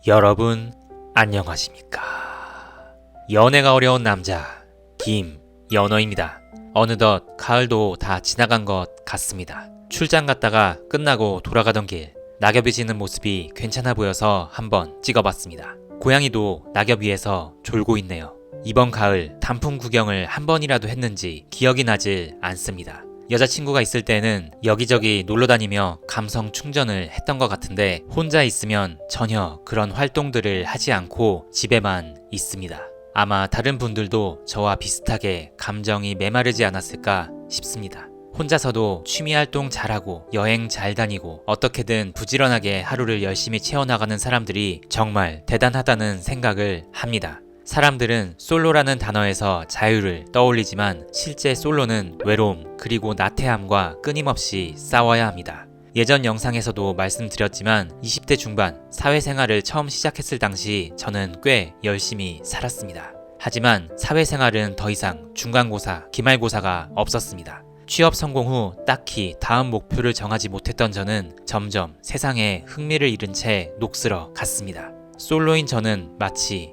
여러분 안녕하십니까? 연애가 어려운 남자 김연어입니다. 어느덧 가을도 다 지나간 것 같습니다. 출장 갔다가 끝나고 돌아가던 길 낙엽이 지는 모습이 괜찮아 보여서 한번 찍어봤습니다. 고양이도 낙엽 위에서 졸고 있네요. 이번 가을 단풍 구경을 한 번이라도 했는지 기억이 나질 않습니다. 여자친구가 있을 때는 여기저기 놀러다니며 감성 충전을 했던 것 같은데 혼자 있으면 전혀 그런 활동들을 하지 않고 집에만 있습니다. 아마 다른 분들도 저와 비슷하게 감정이 메마르지 않았을까 싶습니다. 혼자서도 취미활동 잘하고 여행 잘 다니고 어떻게든 부지런하게 하루를 열심히 채워나가는 사람들이 정말 대단하다는 생각을 합니다. 사람들은 솔로라는 단어에서 자유를 떠올리지만 실제 솔로는 외로움 그리고 나태함과 끊임없이 싸워야 합니다. 예전 영상에서도 말씀드렸지만 20대 중반 사회생활을 처음 시작했을 당시 저는 꽤 열심히 살았습니다. 하지만 사회생활은 더 이상 중간고사, 기말고사가 없었습니다. 취업 성공 후 딱히 다음 목표를 정하지 못했던 저는 점점 세상에 흥미를 잃은 채 녹슬어 갔습니다. 솔로인 저는 마치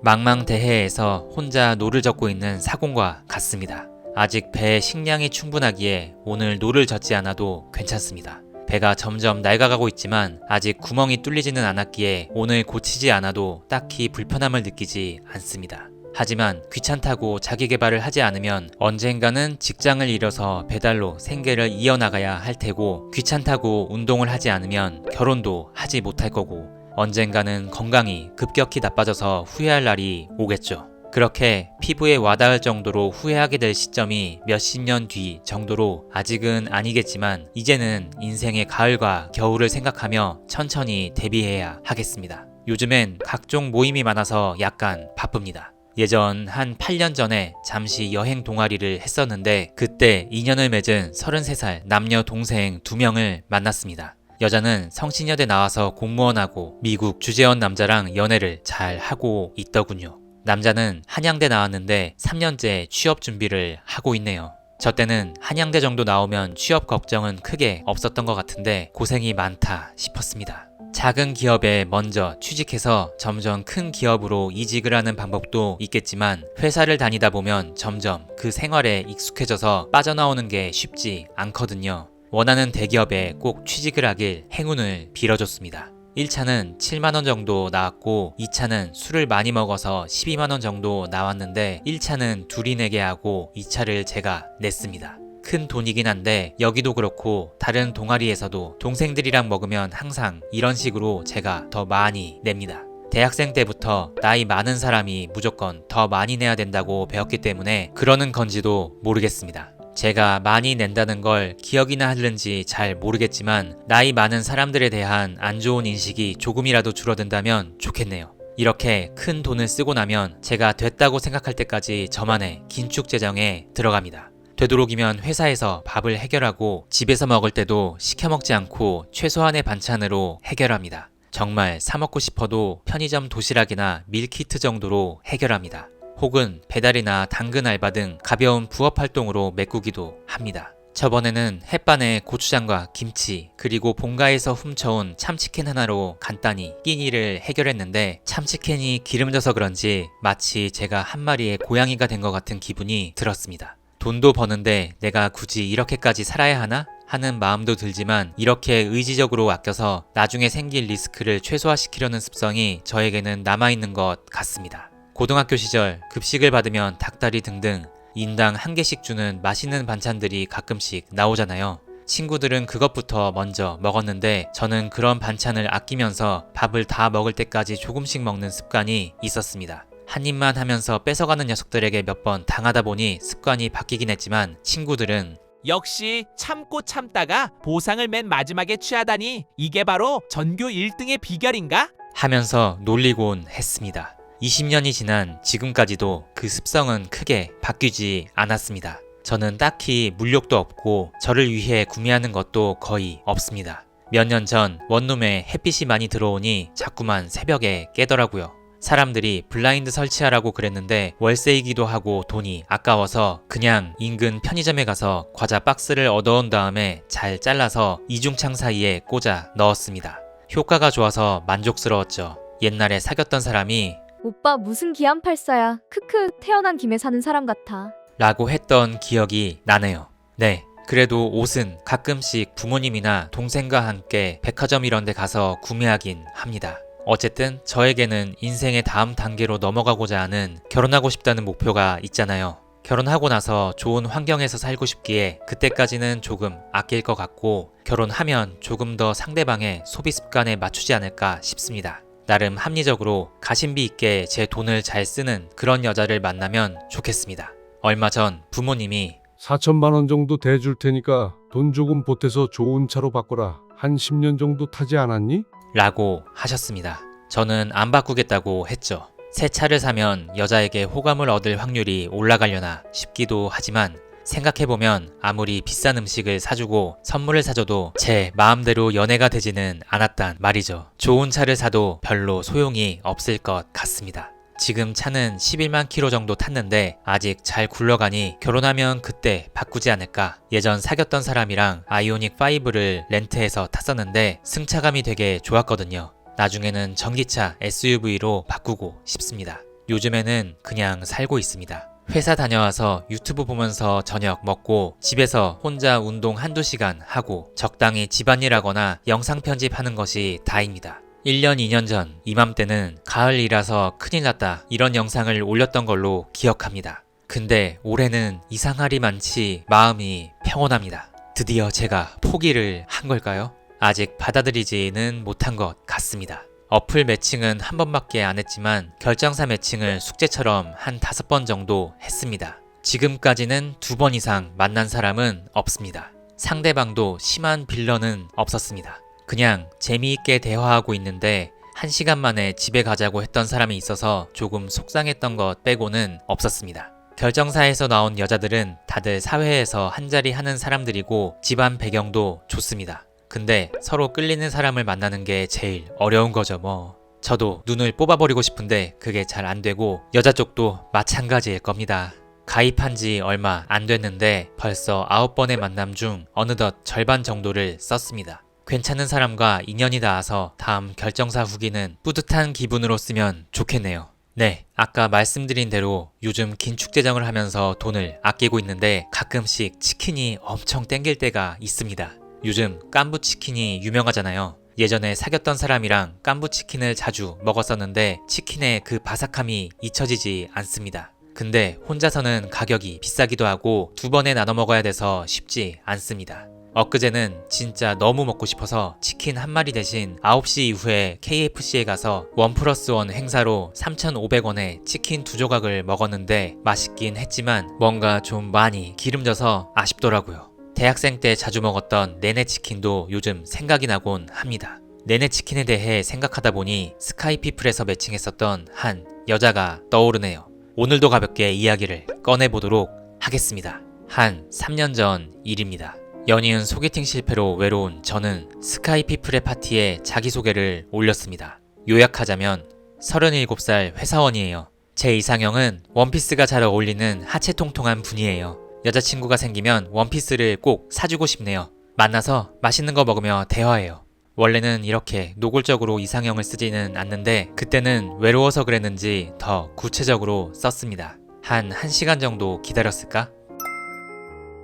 망망대해에서 혼자 노를 젓고 있는 사공과 같습니다. 아직 배에 식량이 충분하기에 오늘 노를 젓지 않아도 괜찮습니다. 배가 점점 낡아가고 있지만 아직 구멍이 뚫리지는 않았기에 오늘 고치지 않아도 딱히 불편함을 느끼지 않습니다. 하지만 귀찮다고 자기 개발을 하지 않으면 언젠가는 직장을 잃어서 배달로 생계를 이어나가야 할 테고 귀찮다고 운동을 하지 않으면 결혼도 하지 못할 거고 언젠가는 건강이 급격히 나빠져서 후회할 날이 오겠죠. 그렇게 피부에 와닿을 정도로 후회하게 될 시점이 몇십 년 뒤 정도로 아직은 아니겠지만 이제는 인생의 가을과 겨울을 생각하며 천천히 대비해야 하겠습니다. 요즘엔 각종 모임이 많아서 약간 바쁩니다. 예전 한 8년 전에 잠시 여행 동아리를 했었는데 그때 인연을 맺은 33살 남녀 동생 2명을 만났습니다. 여자는 성신여대 나와서 공무원하고 미국 주재원 남자랑 연애를 잘 하고 있더군요. 남자는 한양대 나왔는데 3년째 취업 준비를 하고 있네요. 저 때는 한양대 정도 나오면 취업 걱정은 크게 없었던 것 같은데 고생이 많다 싶었습니다. 작은 기업에 먼저 취직해서 점점 큰 기업으로 이직을 하는 방법도 있겠지만 회사를 다니다 보면 점점 그 생활에 익숙해져서 빠져나오는 게 쉽지 않거든요. 원하는 대기업에 꼭 취직을 하길 행운을 빌어줬습니다. 1차는 7만원 정도 나왔고 2차는 술을 많이 먹어서 12만원 정도 나왔는데 1차는 둘이 내게 하고 2차를 제가 냈습니다. 큰 돈이긴 한데 여기도 그렇고 다른 동아리에서도 동생들이랑 먹으면 항상 이런 식으로 제가 더 많이 냅니다. 대학생 때부터 나이 많은 사람이 무조건 더 많이 내야 된다고 배웠기 때문에 그러는 건지도 모르겠습니다. 제가 많이 낸다는 걸 기억이나 하는지 잘 모르겠지만 나이 많은 사람들에 대한 안 좋은 인식이 조금이라도 줄어든다면 좋겠네요. 이렇게 큰 돈을 쓰고 나면 제가 됐다고 생각할 때까지 저만의 긴축 재정에 들어갑니다. 되도록이면 회사에서 밥을 해결하고 집에서 먹을 때도 시켜 먹지 않고 최소한의 반찬으로 해결합니다. 정말 사 먹고 싶어도 편의점 도시락이나 밀키트 정도로 해결합니다. 혹은 배달이나 당근 알바 등 가벼운 부업 활동으로 메꾸기도 합니다. 저번에는 햇반에 고추장과 김치 그리고 본가에서 훔쳐온 참치캔 하나로 간단히 끼니를 해결했는데 참치캔이 기름져서 그런지 마치 제가 한 마리의 고양이가 된 것 같은 기분이 들었습니다. 돈도 버는데 내가 굳이 이렇게까지 살아야 하나? 하는 마음도 들지만 이렇게 의지적으로 아껴서 나중에 생길 리스크를 최소화시키려는 습성이 저에게는 남아있는 것 같습니다. 고등학교 시절 급식을 받으면 닭다리 등등 인당 한 개씩 주는 맛있는 반찬들이 가끔씩 나오잖아요. 친구들은 그것부터 먼저 먹었는데 저는 그런 반찬을 아끼면서 밥을 다 먹을 때까지 조금씩 먹는 습관이 있었습니다. 한 입만 하면서 뺏어가는 녀석들에게 몇 번 당하다 보니 습관이 바뀌긴 했지만 친구들은 역시 참고 참다가 보상을 맨 마지막에 취하다니 이게 바로 전교 1등의 비결인가? 하면서 놀리곤 했습니다. 20년이 지난 지금까지도 그 습성은 크게 바뀌지 않았습니다. 저는 딱히 물욕도 없고 저를 위해 구매하는 것도 거의 없습니다. 몇 년 전 원룸에 햇빛이 많이 들어오니 자꾸만 새벽에 깨더라고요. 사람들이 블라인드 설치하라고 그랬는데 월세이기도 하고 돈이 아까워서 그냥 인근 편의점에 가서 과자 박스를 얻어온 다음에 잘 잘라서 이중창 사이에 꽂아 넣었습니다. 효과가 좋아서 만족스러웠죠. 옛날에 사귀었던 사람이 오빠 무슨 기안팔사야. 크크, 태어난 김에 사는 사람 같아. 라고 했던 기억이 나네요. 네. 그래도 옷은 가끔씩 부모님이나 동생과 함께 백화점 이런 데 가서 구매하긴 합니다. 어쨌든 저에게는 인생의 다음 단계로 넘어가고자 하는 결혼하고 싶다는 목표가 있잖아요. 결혼하고 나서 좋은 환경에서 살고 싶기에 그때까지는 조금 아낄 것 같고 결혼하면 조금 더 상대방의 소비 습관에 맞추지 않을까 싶습니다. 나름 합리적으로 가심비 있게 제 돈을 잘 쓰는 그런 여자를 만나면 좋겠습니다. 얼마 전 부모님이 4천만 원 정도 대줄 테니까 돈 조금 보태서 좋은 차로 바꿔라. 한 10년 정도 타지 않았니? 라고 하셨습니다. 저는 안 바꾸겠다고 했죠. 새 차를 사면 여자에게 호감을 얻을 확률이 올라가려나 싶기도 하지만 생각해보면 아무리 비싼 음식을 사주고 선물을 사줘도 제 마음대로 연애가 되지는 않았단 말이죠. 좋은 차를 사도 별로 소용이 없을 것 같습니다. 지금 차는 11만 킬로 정도 탔는데 아직 잘 굴러가니 결혼하면 그때 바꾸지 않을까. 예전 사귀었던 사람이랑 아이오닉 5를 렌트해서 탔었는데 승차감이 되게 좋았거든요. 나중에는 전기차 SUV로 바꾸고 싶습니다. 요즘에는 그냥 살고 있습니다. 회사 다녀와서 유튜브 보면서 저녁 먹고 집에서 혼자 운동 한두 시간 하고 적당히 집안일 하거나 영상 편집하는 것이 다입니다. 1년, 2년 전 이맘때는 가을이라서 큰일 났다 이런 영상을 올렸던 걸로 기억합니다. 근데 올해는 이상할이 많지 마음이 평온합니다. 드디어 제가 포기를 한 걸까요? 아직 받아들이지는 못한 것 같습니다. 어플 매칭은 한 번밖에 안 했지만 결정사 매칭을 숙제처럼 한 5번 정도 했습니다. 지금까지는 2번 이상 만난 사람은 없습니다. 상대방도 심한 빌런은 없었습니다. 그냥 재미있게 대화하고 있는데 1시간 만에 집에 가자고 했던 사람이 있어서 조금 속상했던 것 빼고는 없었습니다. 결정사에서 나온 여자들은 다들 사회에서 한자리 하는 사람들이고 집안 배경도 좋습니다. 근데 서로 끌리는 사람을 만나는 게 제일 어려운 거죠 뭐. 저도 눈을 뽑아버리고 싶은데 그게 잘 안 되고 여자 쪽도 마찬가지일 겁니다. 가입한 지 얼마 안 됐는데 벌써 9번의 만남 중 어느덧 절반 정도를 썼습니다. 괜찮은 사람과 인연이 닿아서 다음 결정사 후기는 뿌듯한 기분으로 쓰면 좋겠네요. 네, 아까 말씀드린 대로 요즘 긴축재정을 하면서 돈을 아끼고 있는데 가끔씩 치킨이 엄청 땡길 때가 있습니다. 요즘 깐부치킨이 유명하잖아요. 예전에 사귀었던 사람이랑 깐부치킨을 자주 먹었었는데 치킨의 그 바삭함이 잊혀지지 않습니다. 근데 혼자서는 가격이 비싸기도 하고 2번에 나눠 먹어야 돼서 쉽지 않습니다. 엊그제는 진짜 너무 먹고 싶어서 치킨 한 마리 대신 9시 이후에 KFC에 가서 1+1 행사로 3,500원에 치킨 2조각을 먹었는데 맛있긴 했지만 뭔가 좀 많이 기름져서 아쉽더라고요. 대학생 때 자주 먹었던 내내치킨도 요즘 생각이 나곤 합니다. 내내치킨에 대해 생각하다 보니 스카이피플에서 매칭했었던 한 여자가 떠오르네요. 오늘도 가볍게 이야기를 꺼내보도록 하겠습니다. 한 3년 전 일입니다. 연이은 소개팅 실패로 외로운 저는 스카이피플의 파티에 자기소개를 올렸습니다. 요약하자면 37살 회사원이에요. 제 이상형은 원피스가 잘 어울리는 하체 통통한 분이에요. 여자친구가 생기면 원피스를 꼭 사주고 싶네요. 만나서 맛있는 거 먹으며 대화해요. 원래는 이렇게 노골적으로 이상형을 쓰지는 않는데 그때는 외로워서 그랬는지 더 구체적으로 썼습니다. 한 1시간 정도 기다렸을까?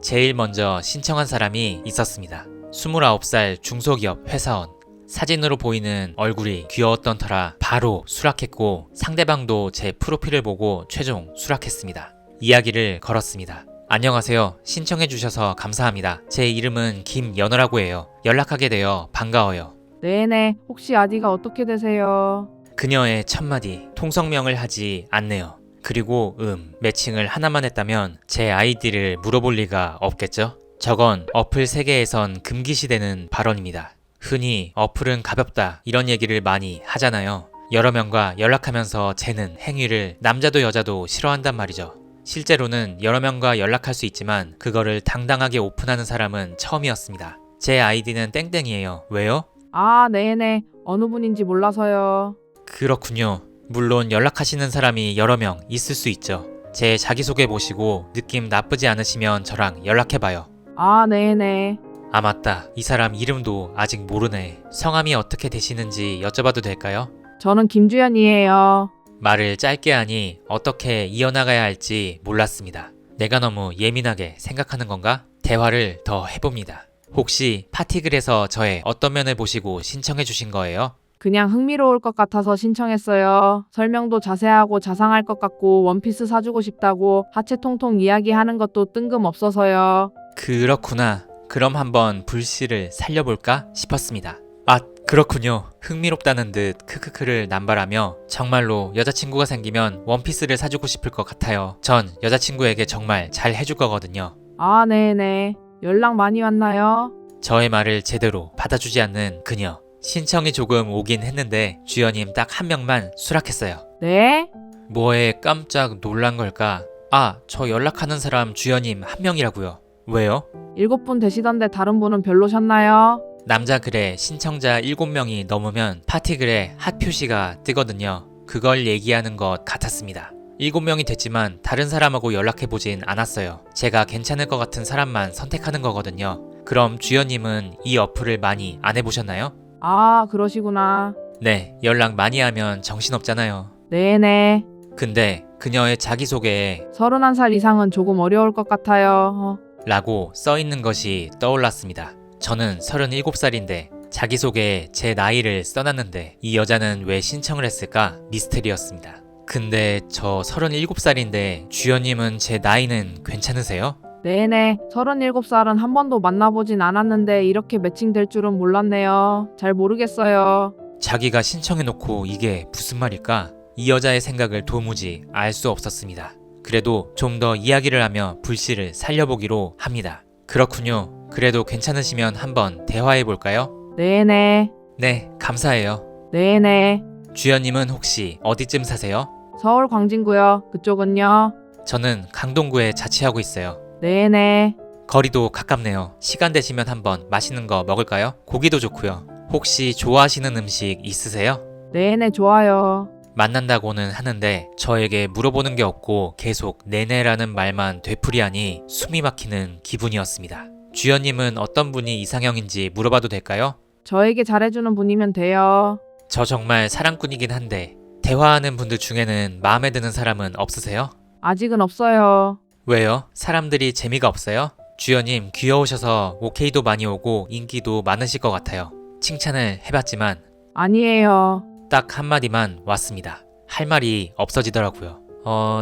제일 먼저 신청한 사람이 있었습니다. 29살 중소기업 회사원. 사진으로 보이는 얼굴이 귀여웠던 터라 바로 수락했고 상대방도 제 프로필을 보고 최종 수락했습니다. 이야기를 걸었습니다. 안녕하세요. 신청해주셔서 감사합니다. 제 이름은 김연어라고 해요. 연락하게 되어 반가워요. 네네. 혹시 아디가 어떻게 되세요? 그녀의 첫마디, 통성명을 하지 않네요. 그리고 매칭을 하나만 했다면 제 아이디를 물어볼 리가 없겠죠? 저건 어플 세계에선 금기시되는 발언입니다. 흔히 어플은 가볍다 이런 얘기를 많이 하잖아요. 여러 명과 연락하면서 재는 행위를 남자도 여자도 싫어한단 말이죠. 실제로는 여러 명과 연락할 수 있지만 그거를 당당하게 오픈하는 사람은 처음이었습니다. 제 아이디는 땡땡이에요. 왜요? 아, 네네. 어느 분인지 몰라서요. 그렇군요. 물론 연락하시는 사람이 여러 명 있을 수 있죠. 제 자기소개 보시고 느낌 나쁘지 않으시면 저랑 연락해봐요. 아, 네네. 아 맞다. 이 사람 이름도 아직 모르네. 성함이 어떻게 되시는지 여쭤봐도 될까요? 저는 김주연이에요. 말을 짧게 하니 어떻게 이어나가야 할지 몰랐습니다. 내가 너무 예민하게 생각하는 건가? 대화를 더 해봅니다. 혹시 파티글에서 저의 어떤 면을 보시고 신청해 주신 거예요? 그냥 흥미로울 것 같아서 신청했어요. 설명도 자세하고 자상할 것 같고 원피스 사주고 싶다고 하체 통통 이야기하는 것도 뜬금없어서요. 그렇구나. 그럼 한번 불씨를 살려볼까 싶었습니다. 아, 그렇군요. 흥미롭다는 듯 크크크를 남발하며 정말로 여자친구가 생기면 원피스를 사주고 싶을 것 같아요. 전 여자친구에게 정말 잘 해줄 거거든요. 아, 네네. 연락 많이 왔나요? 저의 말을 제대로 받아주지 않는 그녀. 신청이 조금 오긴 했는데 주연님 딱 한 명만 수락했어요. 네? 뭐에 깜짝 놀란 걸까? 아, 저 연락하는 사람 주연님 한 명이라고요. 왜요? 7분 되시던데 다른 분은 별로셨나요? 남자 글에 신청자 7명이 넘으면 파티 글에 핫 표시가 뜨거든요. 그걸 얘기하는 것 같았습니다. 7명이 됐지만 다른 사람하고 연락해보진 않았어요. 제가 괜찮을 것 같은 사람만 선택하는 거거든요. 그럼 주연님은 이 어플을 많이 안 해보셨나요? 아, 그러시구나. 네, 연락 많이 하면 정신없잖아요. 네네. 근데 그녀의 자기소개에 31살 이상은 조금 어려울 것 같아요. 라고 써있는 것이 떠올랐습니다. 저는 37살인데 자기소개에 제 나이를 써놨는데 이 여자는 왜 신청을 했을까 미스테리였습니다. 근데 저 37살인데 주연님은 제 나이는 괜찮으세요? 네네. 37살은 한 번도 만나보진 않았는데 이렇게 매칭될 줄은 몰랐네요. 잘 모르겠어요. 자기가 신청해놓고 이게 무슨 말일까? 이 여자의 생각을 도무지 알 수 없었습니다. 그래도 좀 더 이야기를 하며 불씨를 살려보기로 합니다. 그렇군요. 그래도 괜찮으시면 한번 대화해볼까요? 네네. 네, 감사해요. 네네. 주연님은 혹시 어디쯤 사세요? 서울 광진구요. 그쪽은요? 저는 강동구에 자취하고 있어요. 네네. 거리도 가깝네요. 시간 되시면 한번 맛있는 거 먹을까요? 고기도 좋고요. 혹시 좋아하시는 음식 있으세요? 네네, 좋아요. 만난다고는 하는데 저에게 물어보는 게 없고 계속 네네라는 말만 되풀이하니 숨이 막히는 기분이었습니다. 주연님은 어떤 분이 이상형인지 물어봐도 될까요? 저에게 잘해주는 분이면 돼요. 저 정말 사랑꾼이긴 한데 대화하는 분들 중에는 마음에 드는 사람은 없으세요? 아직은 없어요. 왜요? 사람들이 재미가 없어요? 주연님 귀여우셔서 오케이도 많이 오고 인기도 많으실 것 같아요. 칭찬을 해봤지만 아니에요. 딱 한마디만 왔습니다. 할 말이 없어지더라고요.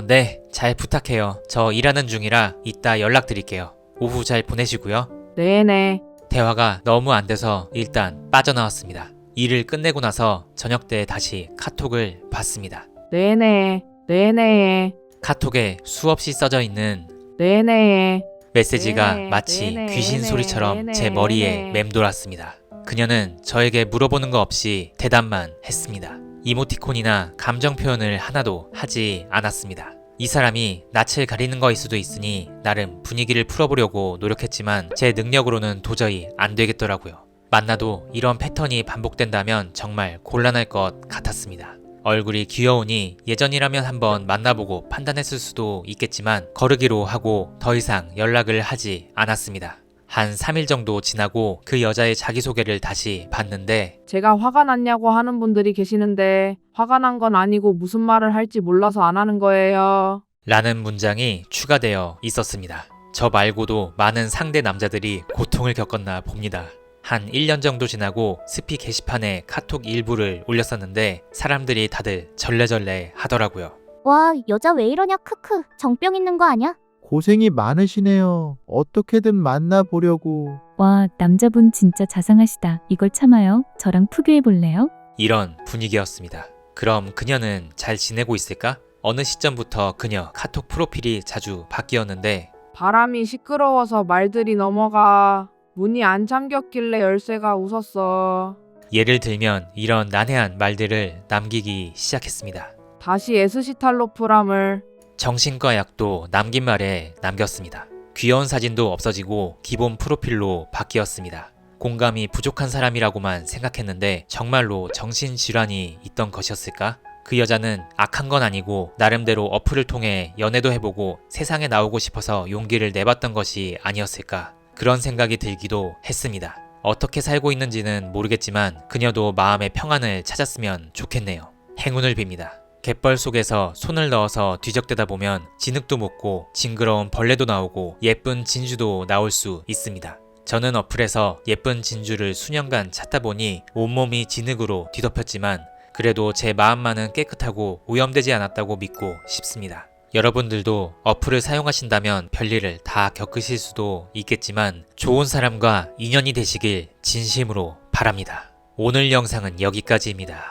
네, 잘 부탁해요. 저 일하는 중이라 이따 연락드릴게요. 오후 잘 보내시고요. 네네. 대화가 너무 안 돼서 일단 빠져나왔습니다. 일을 끝내고 나서 저녁 때 다시 카톡을 봤습니다. 네네. 네네. 카톡에 수없이 써져 있는 네네. 메시지가 네네, 마치 네네, 귀신 네네, 소리처럼 네네, 제 머리에 네네. 맴돌았습니다. 그녀는 저에게 물어보는 거 없이 대답만 했습니다. 이모티콘이나 감정 표현을 하나도 하지 않았습니다. 이 사람이 낯을 가리는 거일 수도 있으니 나름 분위기를 풀어보려고 노력했지만 제 능력으로는 도저히 안 되겠더라고요. 만나도 이런 패턴이 반복된다면 정말 곤란할 것 같았습니다. 얼굴이 귀여우니 예전이라면 한번 만나보고 판단했을 수도 있겠지만 거르기로 하고 더 이상 연락을 하지 않았습니다. 한 3일 정도 지나고 그 여자의 자기소개를 다시 봤는데 제가 화가 났냐고 하는 분들이 계시는데 화가 난 건 아니고 무슨 말을 할지 몰라서 안 하는 거예요. 라는 문장이 추가되어 있었습니다. 저 말고도 많은 상대 남자들이 고통을 겪었나 봅니다. 한 1년 정도 지나고 스피 게시판에 카톡 일부를 올렸었는데 사람들이 다들 절레절레 하더라고요. 와, 여자 왜 이러냐 크크. 정병 있는 거 아냐? 고생이 많으시네요. 어떻게든 만나보려고. 와, 남자분 진짜 자상하시다. 이걸 참아요? 저랑 투교해 볼래요? 이런 분위기였습니다. 그럼 그녀는 잘 지내고 있을까? 어느 시점부터 그녀 카톡 프로필이 자주 바뀌었는데 바람이 시끄러워서 말들이 넘어가. 문이 안 잠겼길래 열쇠가 웃었어. 예를 들면 이런 난해한 말들을 남기기 시작했습니다. 다시 에스시탈로프람을. 정신과 약도 남긴 말에 남겼습니다. 귀여운 사진도 없어지고 기본 프로필로 바뀌었습니다. 공감이 부족한 사람이라고만 생각했는데 정말로 정신질환이 있던 것이었을까? 그 여자는 악한 건 아니고 나름대로 어플을 통해 연애도 해보고 세상에 나오고 싶어서 용기를 내봤던 것이 아니었을까? 그런 생각이 들기도 했습니다. 어떻게 살고 있는지는 모르겠지만 그녀도 마음의 평안을 찾았으면 좋겠네요. 행운을 빕니다. 갯벌 속에서 손을 넣어서 뒤적대다 보면 진흙도 묻고 징그러운 벌레도 나오고 예쁜 진주도 나올 수 있습니다. 저는 어플에서 예쁜 진주를 수년간 찾다 보니 온몸이 진흙으로 뒤덮였지만 그래도 제 마음만은 깨끗하고 오염되지 않았다고 믿고 싶습니다. 여러분들도 어플을 사용하신다면 별일을 다 겪으실 수도 있겠지만 좋은 사람과 인연이 되시길 진심으로 바랍니다. 오늘 영상은 여기까지입니다.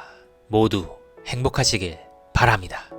모두 행복하시길 바랍니다.